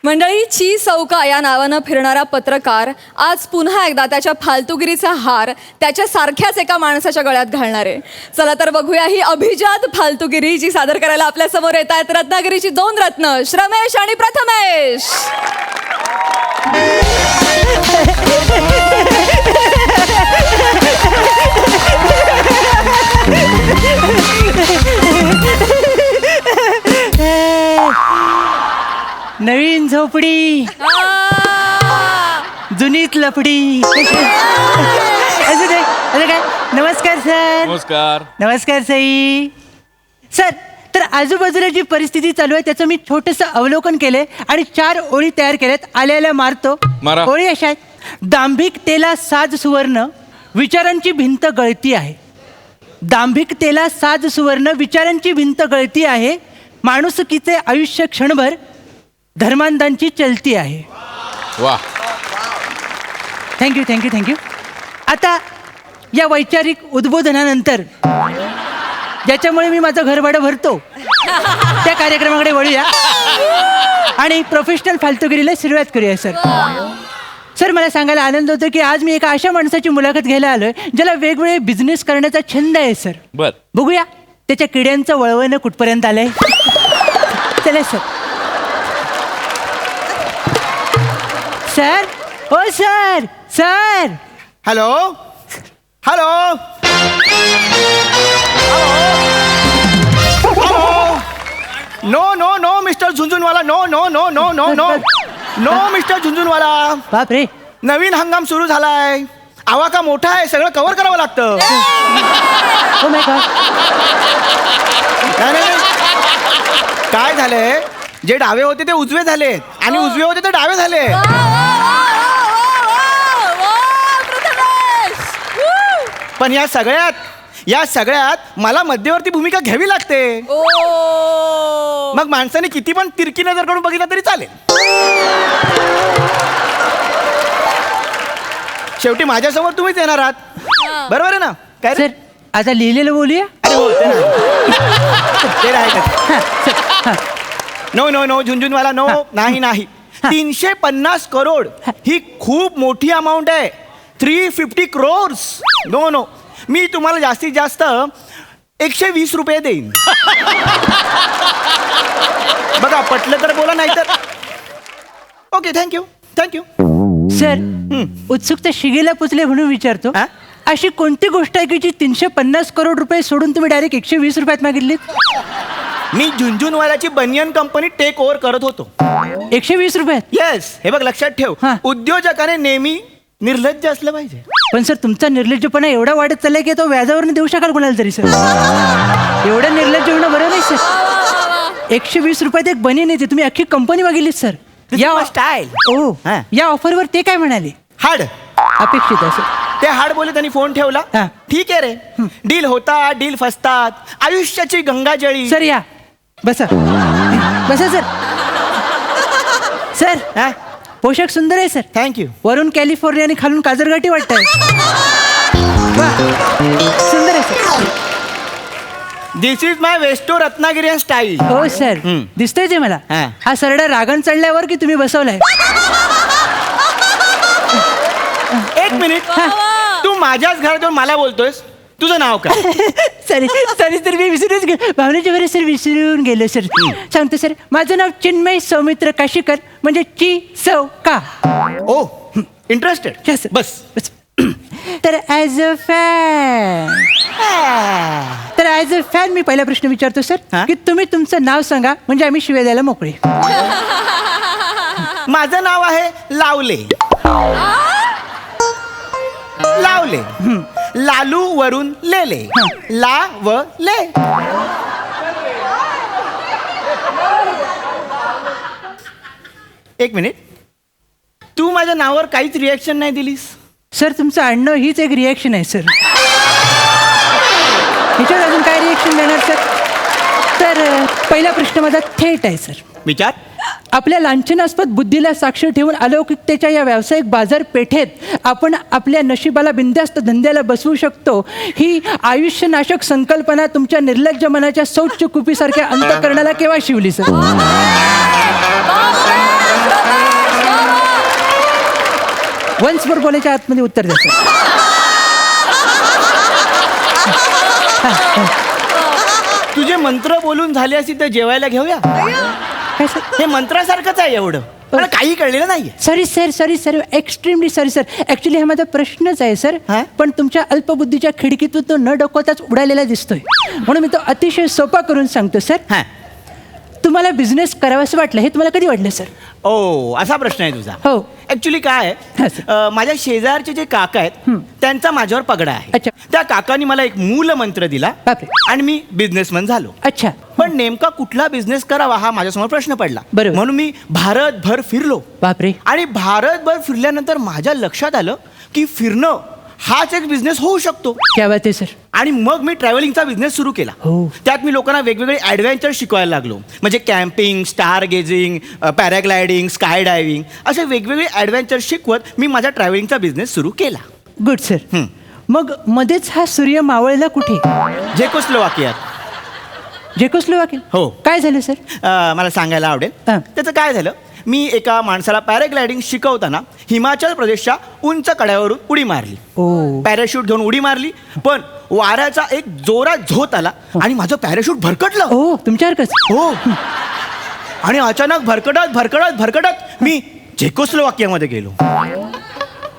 मंडळी, ची सौका या नावानं फिरणारा पत्रकार आज पुन्हा एकदा त्याच्या फालतुगिरीचा हार त्याच्या सारख्याच एका माणसाच्या गळ्यात घालणार आहे. चला तर बघूया ही अभिजात फालतुगिरी, जी सादर करायला आपल्या समोर येत आहेत रत्नागिरीची दोन रत्न, श्रमेश आणि प्रथमेश. नवीन झोपडी जुनीत लपडी. असं काय? नमस्कार सर. नमस्कार. नमस्कार सई सर. तर आजूबाजूला जी परिस्थिती चालू आहे त्याचं मी छोटंसं अवलोकन केलंय आणि 4 ओळी तयार केल्यात. आल्या मारतो. मारा. ओळी अशा आहेत. दांभिकतेला साज सुवर्ण, विचारांची भिंत गळती आहे. दांभिकतेला साज सुवर्ण, विचारांची भिंत गळती आहे. माणुसकीचे आयुष्य क्षणभर धर्मांधांची चलती आहे. वा. थँक्यू. आता या वैचारिक उद्बोधनानंतर ज्याच्यामुळे मी माझं घरभाडं भरतो त्या कार्यक्रमाकडे वळूया आणि प्रोफेशनल फालतूगिरीला सुरुवात करूया. सर मला सांगायला आनंद होतो की आज मी एका अशा माणसाची मुलाखत घ्यायला आलोय ज्याला वेगवेगळे बिझनेस करण्याचा छंद आहे. सर बर, बघूया त्याच्या किड्यांचं वळवणं कुठपर्यंत आलंय. चला सर. ओ sir. Hello. No mister Jhunjhunwala. No mister Jhunjhunwala. बाप रे. नवीन हंगाम सुरू झालाय. आवाका मोठा आहे, सगळं कव्हर करावं लागतं. Oh my God. नाही. काय झालंय, जे डावे होते ते उजवे झाले आणि उजवे होते ते डावे झाले. पण या सगळ्यात मला मध्यवर्ती भूमिका घ्यावी लागते. मग माणसाने किती पण तिरकी नजर करून बघितलं तरी चालेल. शेवटी माझ्यासमोर तुम्हीच येणार आहात, बरोबर आहे ना? काय रे? सर आता लिहिलेलं बोलूया. अरे हो, ते नाही. नो झुंझुनवाला. नो. नाही. 350 करोड ही खूप मोठी अमाऊंट आहे. 350 crores. नो. मी तुम्हाला जास्तीत जास्त 120 रुपये देईन. बघा, पटलं तर बोला, नाही तर ओके. थँक्यू. सर उत्सुकता शिगेला पुचले म्हणून विचारतो, हा? अशी कोणती गोष्ट आहे की जी 350 करोड रुपये सोडून तुम्ही डायरेक्ट 120 रुपयात मागितलीत? मी झुंझुनवाल्याची बनियन कंपनी टेक ओव्हर करत होतो. 120 रुपयात? येस. हे बघ, लक्षात ठेव, हा. उद्योजकाने नेहमी निर्लज्ज असलं पाहिजे. पण सर तुमचा निर्लज्जपणा एवढा वाढत चाललाय की तो व्याजावरून देऊ शकाल कोणाला तरी. सर एवढं निर्लज्ज होणं बरं नाही सर. 120 रुपयात एक बनियन येते, तुम्ही अख्खी कंपनी मागितलीत सर. स्टाईल. ओ हा. या ऑफरवर ते काय म्हणाले? हाड. अपेक्षित आहे सर. ते हाड बोले, त्यांनी फोन ठेवला. हा. ठीक आहे रे. डील होतात, डील फसतात, आयुष्याची गंगाजळी. सर या बसा सर. सर हा? पोशाख सुंदर आहे सर. थँक्यू. वरून कॅलिफोर्निया आणि खालून काजरघाटी वाटतंय. वाह, सुंदर आहे sir. This is my western Ratnagiri style. हो सर दिसतोय ते मला. हा. हा सरडा रागण चढल्यावर की तुम्ही बसवलाय? एक मिनिट. तू माझ्याच घरात येऊन मला बोलतोयस. तुझं नाव काय? सॉरी सर, मी विसरूनच गेलो. भावनेच्या बरे सर विसरून गेलो सर. सांगतो सर, माझं नाव चिन्मय सौमित्र काशीकर, म्हणजे ची सौ का. ओ, इंटरेस्टेड. Yes, sir. बस. तर ॲज अ फॅन मी पहिला प्रश्न विचारतो सर, हा? की तुम्ही तुमचं नाव सांगा म्हणजे आम्ही शिव्या द्यायला मोकळे. माझं नाव आहे लावले. लालू वरून लेले. लावले. एक मिनिट. तू माझ्या नावावर काहीच रिॲक्शन नाही दिलीस. सर तुमचं आणणं हीच एक रिॲक्शन आहे सर. ह्याच्यावर अजून काय रिॲक्शन देणार सर? तर पहिला प्रश्न माझा थेट आहे सर. विचार. आपल्या लांछनास्पद बुद्धीला साक्ष ठेवून अलौकिकतेच्या या व्यावसायिक बाजारपेठेत आपण आपल्या नशिबाला बिनधास्त धंद्याला बसवू शकतो, ही आयुष्यनाशक संकल्पना तुमच्या निर्लज्ज मनाच्या शौच कुपीसारख्या अंतःकरणाला केव्हा शिवली सर? वन्स मोर बोलायच्या आतमध्ये उत्तर द्या सर. तुझे मंत्र बोलून झाले असतील तर जेवायला घेऊया. काय सर? हे मंत्रासारखंच आहे एवढं, मला काही कळलेलं नाहीये. Sorry sir extremely sorry sir. Actually हा माझा प्रश्नच आहे सर, हा? पण तुमच्या अल्पबुद्धीच्या खिडकीतून तो न डोकवताच उडालेला दिसतोय, म्हणून मी तो अतिशय सोपा करून सांगतो सर. हा. तुम्हाला बिझनेस करावंसं वाटलं हे तुम्हाला कधी वाटलं सर? ओ, असा प्रश्न आहे तुझा. हो. ऍक्च्युली काय हा, आहे, सर. माझ्या शेजारचे जे काका आहेत त्यांचा माझ्यावर पगडा आहे. अच्छा. त्या काकांनी मला एक मूल मंत्र दिला बापरे. आणि मी बिझनेसमन झालो. अच्छा. पण नेमका कुठला बिझनेस करावा हा माझ्यासमोर प्रश्न पडला. बरोबर. म्हणून मी भारतभर फिरलो. बापरे. आणि भारतभर फिरल्यानंतर माझ्या लक्षात आलं की फिरणं हाच एक बिझनेस होऊ शकतो. क्या बात आहे सर. आणि मग मी ट्रॅव्हलिंगचा बिझनेस सुरू केला. हो. त्यात मी लोकांना वेगवेगळे ॲडव्हेंचर शिकवायला लागलो. म्हणजे camping, star gazing, paragliding, skydiving असे वेगवेगळे ॲडव्हेंचर शिकवत मी माझा ट्रॅव्हलिंगचा बिझनेस सुरू केला. Good sir. मग मध्येच हा सूर्य मावळला कुठे? झेकोस्लोवाकियात. जेकोस्लोवाकिया? हो. काय झालं सर? मला सांगायला आवडेल. हां. त्याचं काय झालं, मी एका माणसाला पॅराग्लायडिंग शिकवताना हिमाचल प्रदेशच्या उंच कड्यावरून उडी मारली. ओ. पॅराशूट घेऊन उडी मारली, पण वाऱ्याचा एक जोरात झोत आला आणि माझं पॅराशूट भरकटलं. ओ, तुमच्यासारखंच. हो. आणि अचानक भरकटत मी झेकोस्लोवाकियामध्ये गेलो.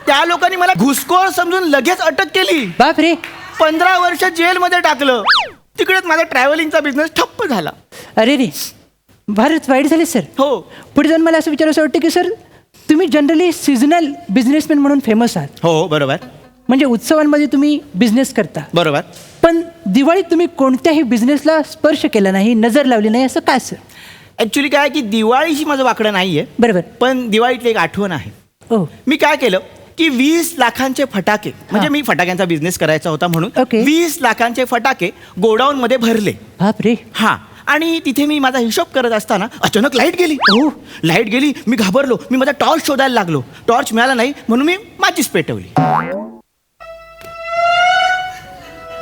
त्या लोकांनी मला घुसखोर समजून लगेच अटक केली. बापरे. 15 वर्ष जेलमध्ये टाकलं. तिकडेच माझा ट्रॅव्हलिंगचा बिझनेस ठप्प झाला. अरे रे, फारच वाईट झाले सर. हो. पुढे जाऊन मला असं विचारायचं वाटतं की सर, तुम्ही जनरली सिजनल बिझनेसमॅन म्हणून फेमस आहात. हो, बरोबर म्हणजे उत्सवांमध्ये तुम्ही बिझनेस करता, बरोबर. पण दिवाळीत तुम्ही कोणत्याही बिझनेसला स्पर्श केला नाही, नजर लावली नाही, असं काय सर? ऍक्च्युली काय की दिवाळीशी माझं वाकडं नाहीये, बरोबर. पण दिवाळीतली एक आठवण आहे. ओ. मी काय केलं की 20 लाखांचे फटाके, म्हणजे हा. मी फटाक्यांचा बिझनेस करायचा होता म्हणून ओके. 20 लाखांचे फटाके गोडाऊन मध्ये भरले. बापरे. हा. आणि तिथे मी माझा हिशोब करत असताना अचानक लाईट गेली. ओ. लाईट गेली, मी घाबरलो. मी माझा टॉर्च शोधायला लागलो. टॉर्च मिळाला नाही म्हणून मी माचीस पेटवली.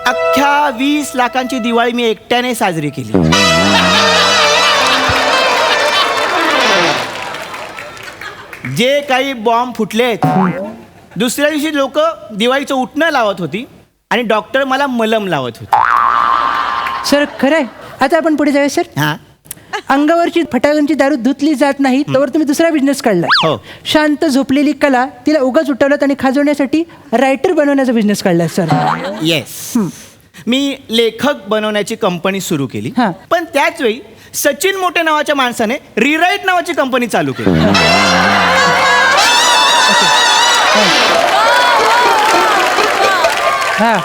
अख्ख्या 20 लाखांची दिवाळी मी एकट्याने साजरी केली. जे काही बॉम्ब फुटलेत, दुसऱ्या दिवशी लोक दिवाळीचं उठणं लावत होती आणि डॉक्टर मला मलम लावत होते. सर खरं आहे. आता आपण पुढे जाऊया सर. हा. अंगावरची फटाक्यांची दारू धुतली जात नाही तोवर तुम्ही दुसरा बिझनेस काढला. हो. शांत झोपलेली कला तिला उगाच उठवलं आणि खाजवण्यासाठी रायटर बनवण्याचा बिझनेस काढला सर. येस. मी लेखक बनवण्याची कंपनी सुरू केली. हा. पण त्याच वेळी सचिन मोठे नावाच्या माणसाने रिराईट नावाची कंपनी चालू केली. हा.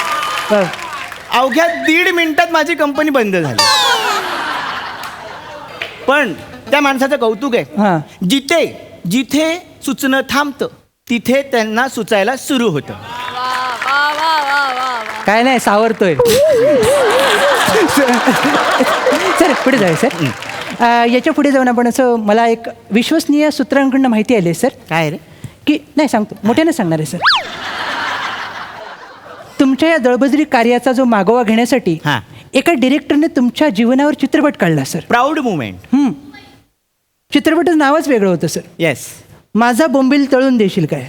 वा. अवघ्या 1.5 मिनिटात माझी कंपनी बंद झाली. पण त्या माणसाचं कौतुक हा. आहे, जिथे सुचणं थांबतं तिथे त्यांना सुचायला सुरू होतं. काय नाही, सावरतोय. सर पुढे जाऊया सर. याच्या पुढे जाऊन आपण असं, मला एक विश्वसनीय सूत्रांकडून माहिती आली आहे सर, काय रे? की नाही सांगतो, मोठ्याने सांगणार आहे सर. तुमच्या या दळबद्री कार्याचा जो मागोवा घेण्यासाठी हा. एका डिरेक्टरने तुमच्या जीवनावर चित्रपट काढला सर. Proud moment. चित्रपटाचं नावच वेगळं होतं सर. येस. माझा बोंबील तळून देशील काय?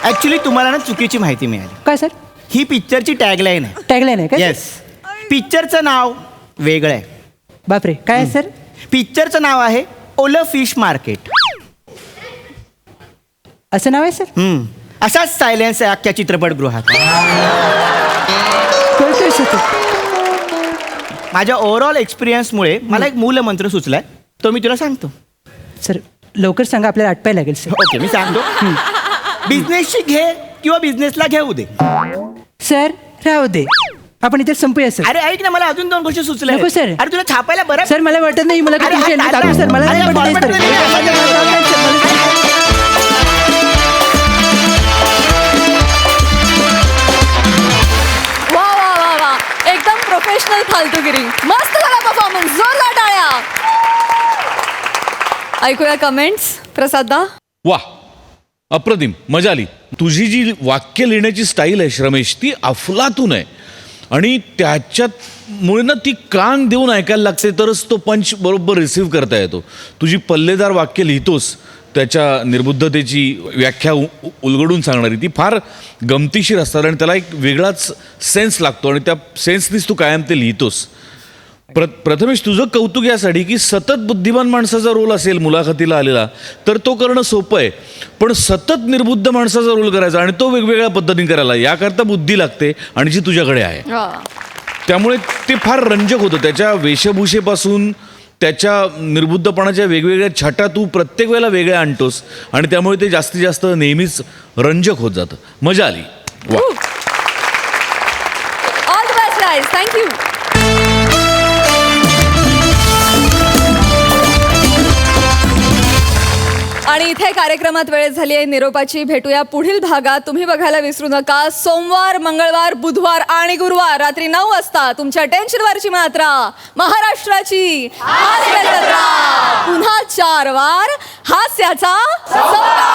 ऍक्च्युली तुम्हाला ना चुकीची माहिती मिळाली. काय सर? ही पिक्चरची टॅगलाईन आहे. टॅगलाईन आहे काय? येस. पिक्चरचं नाव वेगळं आहे. बापरे, काय आहे सर? पिक्चरचं नाव आहे ओलं फिश मार्केट. असं नाव आहे सर? असाच सायलेन्स आहे अख्ख्या चित्रपटगृहात. कळतोय सर. माझ्या ओव्हरऑल एक्सपिरियन्समुळे मला एक मूलमंत्र सुचलाय, तो मी तुला सांगतो. सर लवकर सांगा, आपल्याला आटपायला लागेल सर. ओके, मी सांगतो. बिझनेसची घे किंवा बिझनेसला घेऊ दे. सर राहू दे, आपण इथे संपूया सर. अरे ऐक ना, मला अजून 2 गोष्टी सुचल्या. नको सर. अरे तुला छापायला बरं. सर मला वाटत नाही, मला अरे, काही हात दाखवू टाक. सर, मला अरे, नाही वाटत format नाही, सर. वा वा वा वा, एकदम प्रोफेशनल फालतूगिरी. मस्त झाला परफॉर्मन्स, जोरदार टाळ्या. ऐकूया कमेंट्स. प्रसादा. वा, अप्रतिम, मजा आली. तुझी जी वाक्य लिहिण्याची स्टाईल आहे श्रमेश, ती अफलातून आहे. आणि त्याच्यात मुलींना ती कान देऊन ऐकायला लागते तरच तो पंच बरोबर रिसीव्ह करता येतो. तुझी पल्लेदार वाक्य लिहितोस त्याच्या निर्बुद्धतेची व्याख्या उलगडून सांगणारी ती फार गमतीशीर असतात आणि त्याला एक वेगळाच सेन्स लागतो आणि त्या सेन्सनीच तू कायम ते लिहितोस. प्रथमेश तुझं कौतुक यासाठी की सतत बुद्धिमान माणसाचा रोल असेल मुलाखतीला आलेला तर तो करणं सोपं आहे, पण सतत निर्बुद्ध माणसाचा रोल करायचा आणि तो वेगवेगळ्या पद्धतीने करायला याकरता बुद्धी लागते आणि जी तुझ्याकडे आहे. त्यामुळे ते फार रंजक होतं. त्याच्या वेशभूषेपासून त्याच्या निर्बुद्धपणाच्या वेगवेगळ्या छटा तू प्रत्येक वेळेला वेगळ्या आणतोस आणि त्यामुळे ते जास्तीत जास्त नेहमीच रंजक होत जातं. मजा आली. वा. All the best guys. Thank you. आणि इथे कार्यक्रमात वेळ झाली आहे निरोपाची. भेटूया पुढील भागात. तुम्ही बघायला विसरू नका सोमवार, मंगळवार, बुधवार आणि गुरुवार रात्री 9 वाजता तुमच्या टेन्शनवरची मात्रा महाराष्ट्राची हास्य जत्रा. पुन्हा 4 वार हास्याचा सप्ताह.